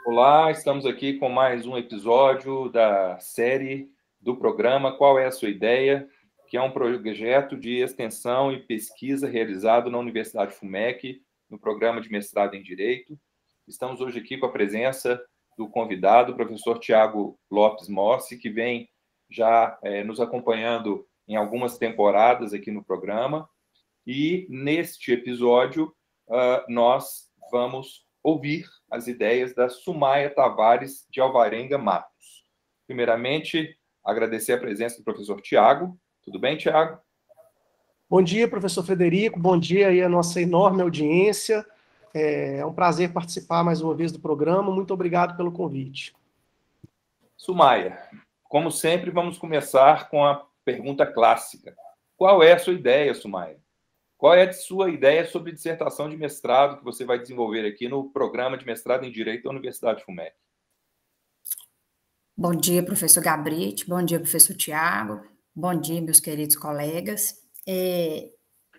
Olá, estamos aqui com mais um episódio da série do programa Qual é a Sua Ideia?, que é um projeto de extensão e pesquisa realizado na Universidade FUMEC, no programa de mestrado em Direito. Estamos hoje aqui com a presença do convidado, o professor Tiago Lopes Mossi, que vem já nos acompanhando em algumas temporadas aqui no programa. E neste episódio, nós vamos ouvir as ideias da Sumaia Tavares de Alvarenga Matos. Primeiramente, agradecer a presença do professor Tiago. Tudo bem, Tiago? Bom dia, professor Frederico. Bom dia aí a nossa enorme audiência. É um prazer participar mais uma vez do programa. Muito obrigado pelo convite. Sumaia, como sempre, vamos começar com a pergunta clássica. Qual é a sua ideia, Sumaia? Qual é a sua ideia sobre dissertação de mestrado que você vai desenvolver aqui no programa de mestrado em Direito da Universidade FUMEC? Bom dia, professor Gabrite. Bom dia, professor Tiago. Bom dia, meus queridos colegas.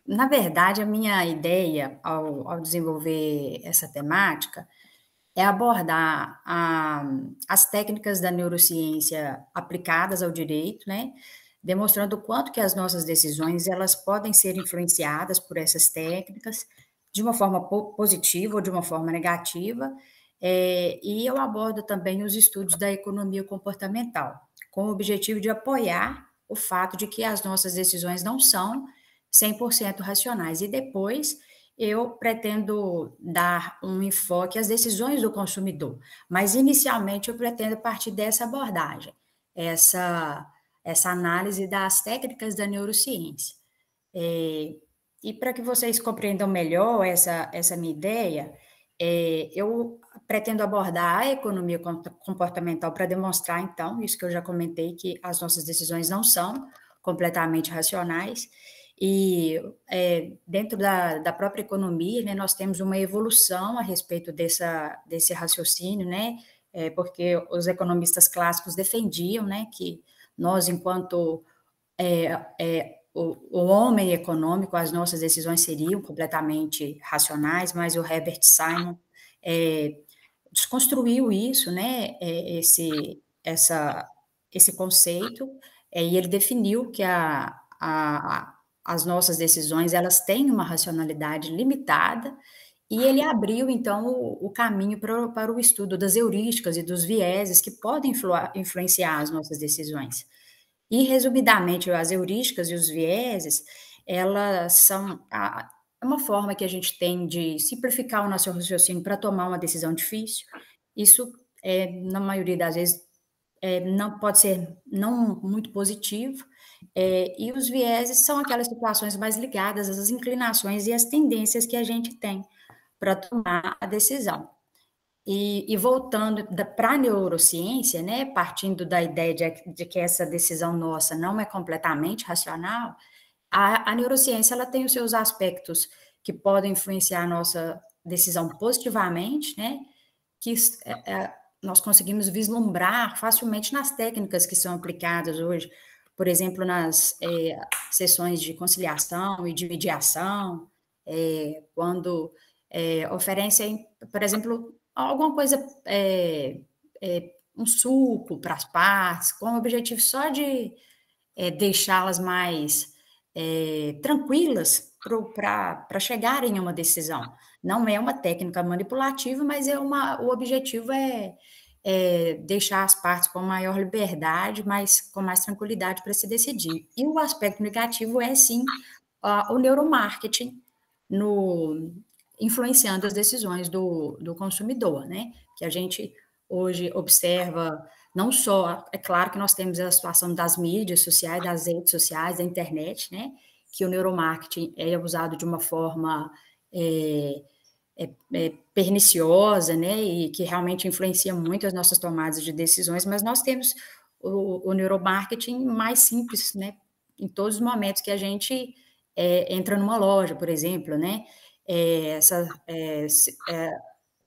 Na verdade, a minha ideia ao desenvolver essa temática é abordar as técnicas da neurociência aplicadas ao direito, né? Demonstrando o quanto que as nossas decisões elas podem ser influenciadas por essas técnicas de uma forma positiva ou de uma forma negativa. E eu abordo também os estudos da economia comportamental, com o objetivo de apoiar o fato de que as nossas decisões não são 100% racionais. E depois eu pretendo dar um enfoque às decisões do consumidor, mas inicialmente eu pretendo partir dessa abordagem, essa análise das técnicas da neurociência. E para que vocês compreendam melhor essa minha ideia, eu pretendo abordar a economia comportamental para demonstrar, então, isso que eu já comentei, que as nossas decisões não são completamente racionais. E dentro da própria economia, né, nós temos uma evolução a respeito desse raciocínio, né, porque os economistas clássicos defendiam, né, que nós, enquanto o homem econômico, as nossas decisões seriam completamente racionais, mas o Herbert Simon desconstruiu isso, né, esse conceito, e ele definiu que as nossas decisões, elas têm uma racionalidade limitada, e ele abriu, então, o caminho para o estudo das heurísticas e dos vieses que podem influenciar as nossas decisões. E, resumidamente, as heurísticas e os vieses, elas são uma forma que a gente tem de simplificar o nosso raciocínio para tomar uma decisão difícil. Isso, na maioria das vezes, não pode ser não muito positivo, e os vieses são aquelas situações mais ligadas às inclinações e às tendências que a gente tem para tomar a decisão. E voltando para a neurociência, né, partindo da ideia de que essa decisão nossa não é completamente racional, a neurociência ela tem os seus aspectos que podem influenciar a nossa decisão positivamente, né, que nós conseguimos vislumbrar facilmente nas técnicas que são aplicadas hoje, por exemplo, nas sessões de conciliação e de mediação, quando oferecem, por exemplo, alguma coisa, um suco para as partes, com o objetivo só de deixá-las mais tranquilas para chegarem a uma decisão. Não é uma técnica manipulativa, mas o objetivo é deixar as partes com maior liberdade, mas com mais tranquilidade para se decidir. E o aspecto negativo é, sim, o neuromarketing influenciando as decisões do consumidor, né? Que a gente hoje observa, não só, é claro que nós temos a situação das mídias sociais, das redes sociais, da internet, né? Que o neuromarketing é usado de uma forma perniciosa, né? E que realmente influencia muito as nossas tomadas de decisões, mas nós temos o neuromarketing mais simples, né? Em todos os momentos que a gente entra numa loja, por exemplo, né?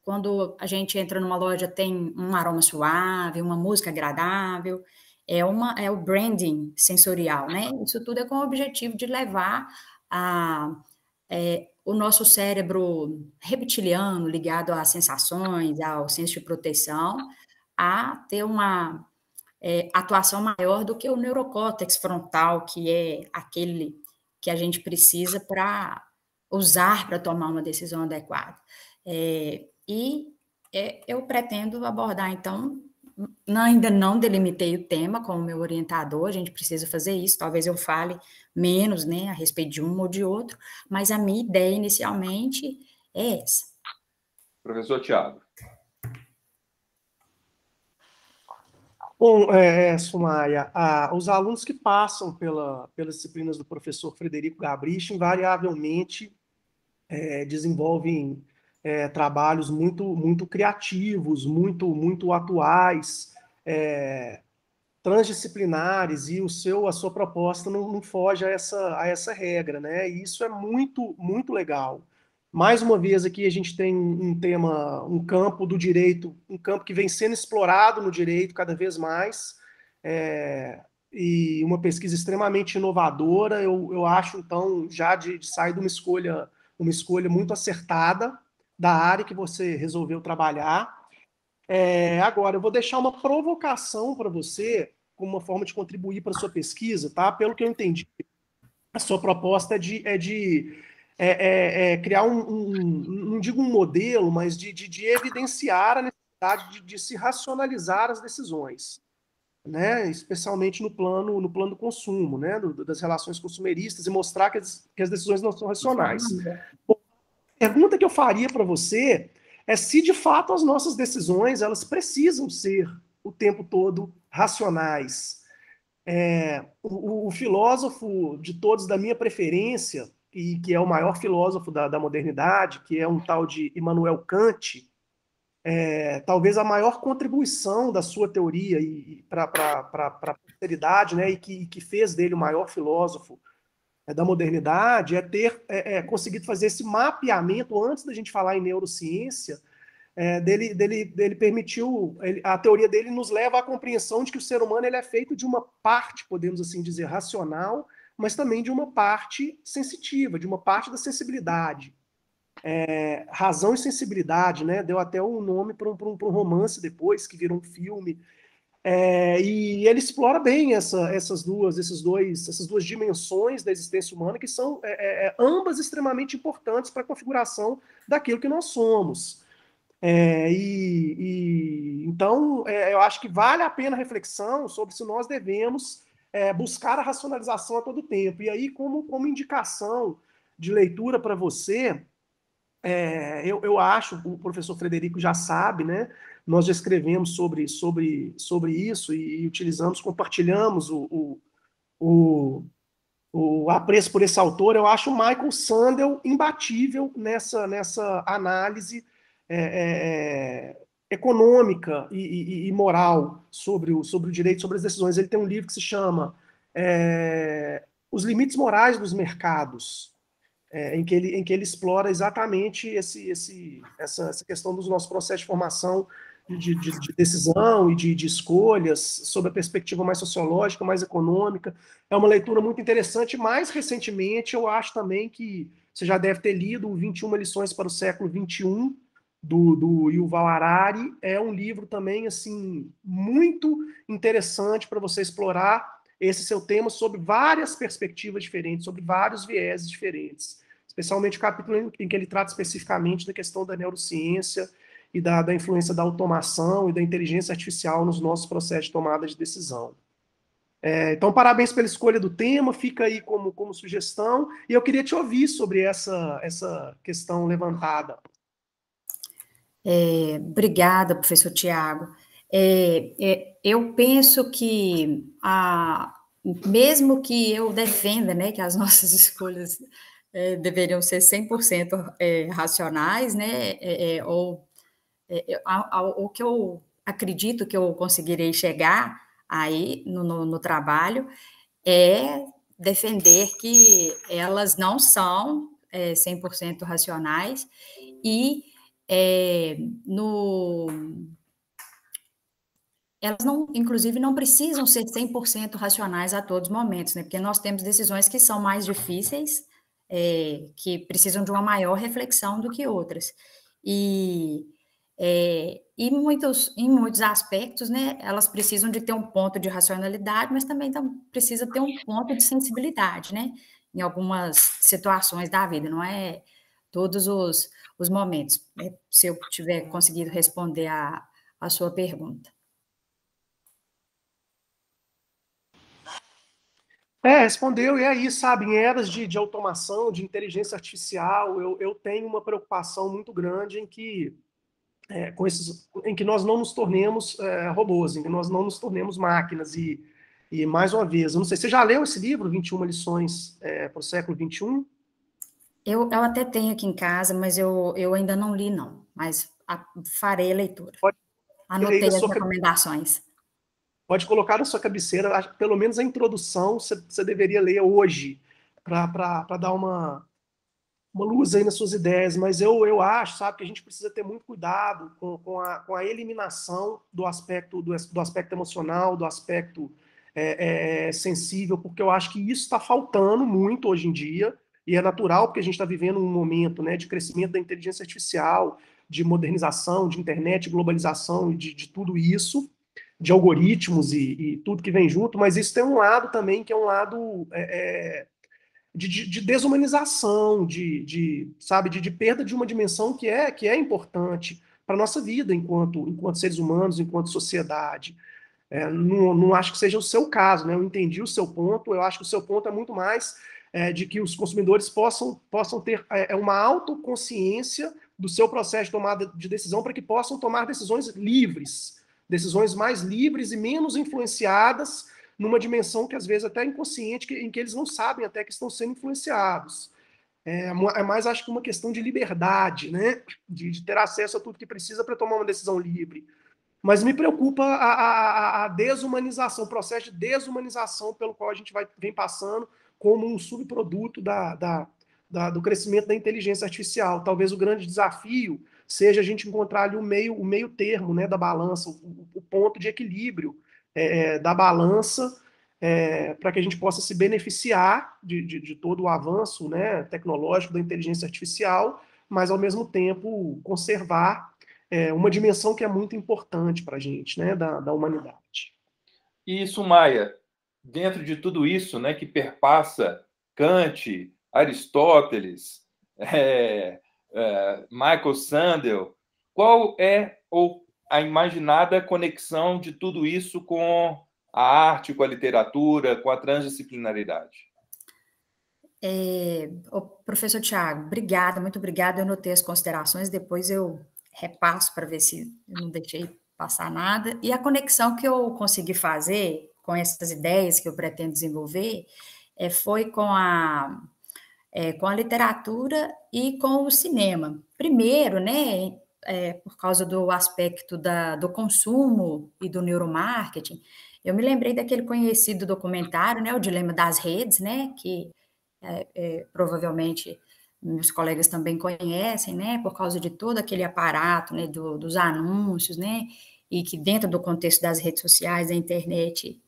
Quando a gente entra numa loja, tem um aroma suave, uma música agradável, é o branding sensorial, né? Isso tudo é com o objetivo de levar o nosso cérebro reptiliano, ligado às sensações, ao senso de proteção, a ter uma atuação maior do que o neurocórtex frontal, que é aquele que a gente precisa para usar para tomar uma decisão adequada. Eu pretendo abordar, então, ainda não delimitei o tema com o meu orientador, a gente precisa fazer isso, talvez eu fale menos, né, a respeito de um ou de outro, mas a minha ideia inicialmente é essa. Professor Tiago. Bom, Sumaia, os alunos que passam pelas disciplinas do professor Frederico Gabrich, invariavelmente desenvolvem trabalhos muito criativos, muito atuais, transdisciplinares, e a sua proposta não foge a essa regra, né? E isso é muito legal. Mais uma vez aqui a gente tem um tema, um campo do direito, um campo que vem sendo explorado no direito cada vez mais, e uma pesquisa extremamente inovadora. Eu acho, então, já de sair de uma escolha muito acertada da área que você resolveu trabalhar. Agora, eu vou deixar uma provocação para você, como uma forma de contribuir para a sua pesquisa, tá? Pelo que eu entendi, a sua proposta é de criar não digo um modelo, mas de evidenciar a necessidade de se racionalizar as decisões, né? Especialmente no plano do consumo, né? Das relações consumeristas, e mostrar que as decisões não são racionais. Bom, a pergunta que eu faria para você é se de fato as nossas decisões elas precisam ser o tempo todo racionais. O filósofo de todos da minha preferência, e que é o maior filósofo da modernidade, que é um tal de Immanuel Kant, talvez a maior contribuição da sua teoria para a posteridade, né, e que fez dele o maior filósofo da modernidade, é ter conseguido fazer esse mapeamento antes da gente falar em neurociência. Dele permitiu, a teoria dele nos leva à compreensão de que o ser humano ele é feito de uma parte, podemos assim dizer, racional, mas também de uma parte sensitiva, de uma parte da sensibilidade. Razão e sensibilidade, né? Deu até um nome para um romance depois, que virou um filme. E ele explora bem essas duas dimensões da existência humana, que são ambas extremamente importantes para a configuração daquilo que nós somos. Então, eu acho que vale a pena a reflexão sobre se nós devemos buscar a racionalização a todo tempo. E aí, como indicação de leitura para você, eu acho, o professor Frederico já sabe, né? Nós já escrevemos sobre isso e compartilhamos o apreço por esse autor. Eu acho o Michael Sandel imbatível nessa análise econômica e moral sobre o direito, sobre as decisões. Ele tem um livro que se chama Os Limites Morais dos Mercados, em que ele explora exatamente essa questão dos nossos processos de formação de decisão e de escolhas, sob a perspectiva mais sociológica, mais econômica. É uma leitura muito interessante. Mais recentemente, eu acho também que você já deve ter lido 21 Lições para o Século XXI, do Yuval Harari. É um livro também assim muito interessante para você explorar esse seu tema sob várias perspectivas diferentes, sobre vários vieses diferentes, especialmente o capítulo em que ele trata especificamente da questão da neurociência e da influência da automação e da inteligência artificial nos nossos processos de tomada de decisão. Então, parabéns pela escolha do tema, fica aí como sugestão, e eu queria te ouvir sobre essa questão levantada. Obrigada, professor Tiago. Eu penso que, mesmo que eu defenda, né, que as nossas escolhas deveriam ser 100% racionais, né, o que eu acredito que eu conseguirei chegar aí no trabalho é defender que elas não são 100% racionais e elas não, inclusive, não precisam ser 100% racionais a todos os momentos, né? Porque nós temos decisões que são mais difíceis que precisam de uma maior reflexão do que outras. E em muitos aspectos, né, elas precisam de ter um ponto de racionalidade, mas também precisa ter um ponto de sensibilidade, né, em algumas situações da vida, não é todos os momentos, né, se eu tiver conseguido responder a sua pergunta. Respondeu, e aí, sabe, em eras de automação, de inteligência artificial, eu tenho uma preocupação muito grande em que em que nós não nos tornemos robôs, em que nós não nos tornemos máquinas. E mais uma vez, eu não sei, você já leu esse livro, 21 lições para o século XXI? Eu até tenho aqui em casa, mas eu ainda não li, não. Mas farei a leitura. Anotei as recomendações. Pode colocar na sua cabeceira, pelo menos a introdução você deveria ler hoje, para dar uma luz aí nas suas ideias, mas eu acho, sabe, que a gente precisa ter muito cuidado com a eliminação do aspecto emocional, do aspecto sensível, porque eu acho que isso está faltando muito hoje em dia, e é natural, porque a gente está vivendo um momento, né, de crescimento da inteligência artificial, de modernização, de internet, globalização, e de tudo isso, de algoritmos e tudo que vem junto, mas isso tem um lado também, que é um lado de desumanização, sabe, de perda de uma dimensão que é importante para a nossa vida enquanto seres humanos, enquanto sociedade. Não acho que seja o seu caso, né? Eu entendi o seu ponto, eu acho que o seu ponto é muito mais de que os consumidores possam ter uma autoconsciência do seu processo de tomada de decisão para que possam tomar decisões livres, decisões mais livres e menos influenciadas numa dimensão que às vezes até é inconsciente, em que eles não sabem até que estão sendo influenciados. É mais, acho que, uma questão de liberdade, né? De ter acesso a tudo que precisa para tomar uma decisão livre. Mas me preocupa a desumanização, o processo de desumanização pelo qual a gente vem passando como um subproduto do crescimento da inteligência artificial. Talvez o grande desafio seja a gente encontrar ali o meio termo, né, da balança, o ponto de equilíbrio da balança, para que a gente possa se beneficiar de todo o avanço, né, tecnológico da inteligência artificial, mas, ao mesmo tempo, conservar uma dimensão que é muito importante para a gente, né, da humanidade. E isso, Maia, dentro de tudo isso, né, que perpassa Kant, Aristóteles, Michael Sandel, qual é a imaginada conexão de tudo isso com a arte, com a literatura, com a transdisciplinaridade? Professor Tiago, obrigada, muito obrigada. Eu anotei as considerações, depois eu repasso para ver se eu não deixei passar nada. E a conexão que eu consegui fazer com essas ideias que eu pretendo desenvolver foi com a literatura e com o cinema. Primeiro, né, por causa do aspecto do consumo e do neuromarketing, eu me lembrei daquele conhecido documentário, né, O Dilema das Redes, né, que provavelmente meus colegas também conhecem, né, por causa de todo aquele aparato, né, dos anúncios, né, e que dentro do contexto das redes sociais, da internet,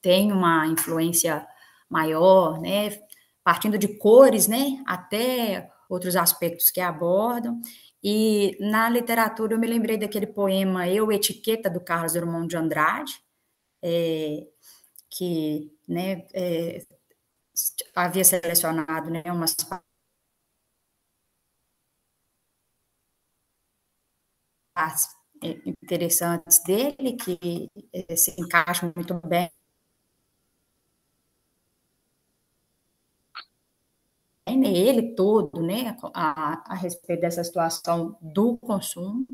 tem uma influência maior, né, partindo de cores, né, até outros aspectos que abordam. E na literatura eu me lembrei daquele poema Eu, Etiqueta, do Carlos Drummond de Andrade, que, né, havia selecionado, né, umas partes interessantes dele, que se encaixam muito bem nele todo, né, a respeito dessa situação do consumo.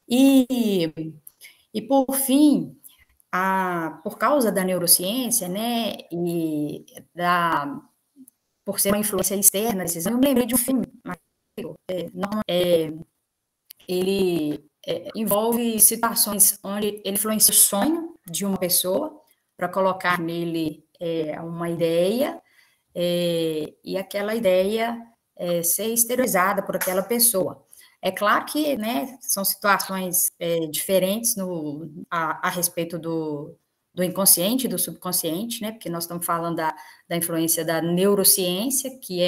E por fim, por causa da neurociência, né, e por ser uma influência externa, eu me lembrei de um filme, ele envolve situações onde ele influencia o sonho de uma pessoa para colocar nele uma ideia, e aquela ideia ser exteriorizada por aquela pessoa. É claro que, né, são situações diferentes a respeito do do inconsciente e do subconsciente, né? Porque nós estamos falando da influência da neurociência, que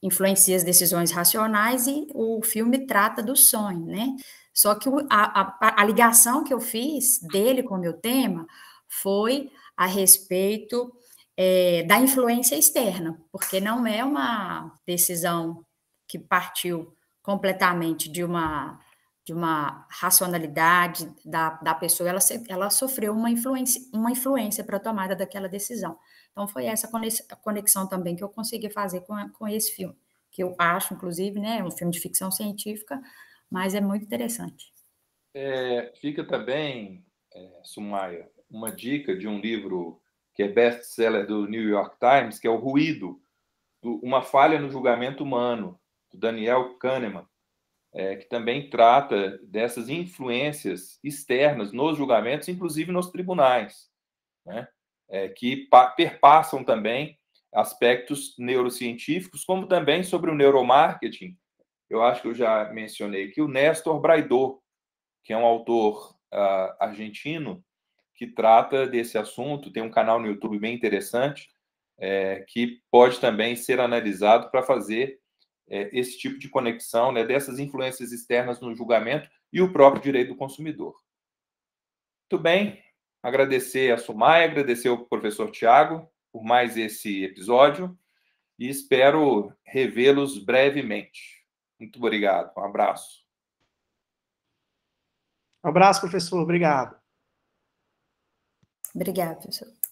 influencia as decisões racionais, e o filme trata do sonho, né? Só que a ligação que eu fiz dele com o meu tema foi a respeito da influência externa, porque não é uma decisão que partiu completamente de uma racionalidade da pessoa, ela sofreu uma influência para a tomada daquela decisão. Então, foi essa conexão também que eu consegui fazer com esse filme, que eu acho, inclusive, né, um filme de ficção científica, mas é muito interessante. Fica também, Sumaia, uma dica de um livro que é best-seller do New York Times, que é O Ruído, Uma Falha no Julgamento Humano, do Daniel Kahneman, que também trata dessas influências externas nos julgamentos, inclusive nos tribunais, né? Que perpassam também aspectos neurocientíficos, como também sobre o neuromarketing. Eu acho que eu já mencionei aqui o Néstor Braidot, que é um autor argentino que trata desse assunto, tem um canal no YouTube bem interessante, que pode também ser analisado para fazer esse tipo de conexão, né, dessas influências externas no julgamento e o próprio direito do consumidor. Muito bem, agradecer a Sumaia, agradecer ao professor Tiago por mais esse episódio e espero revê-los brevemente. Muito obrigado, um abraço. Um abraço, professor, obrigado. Obrigada, professor.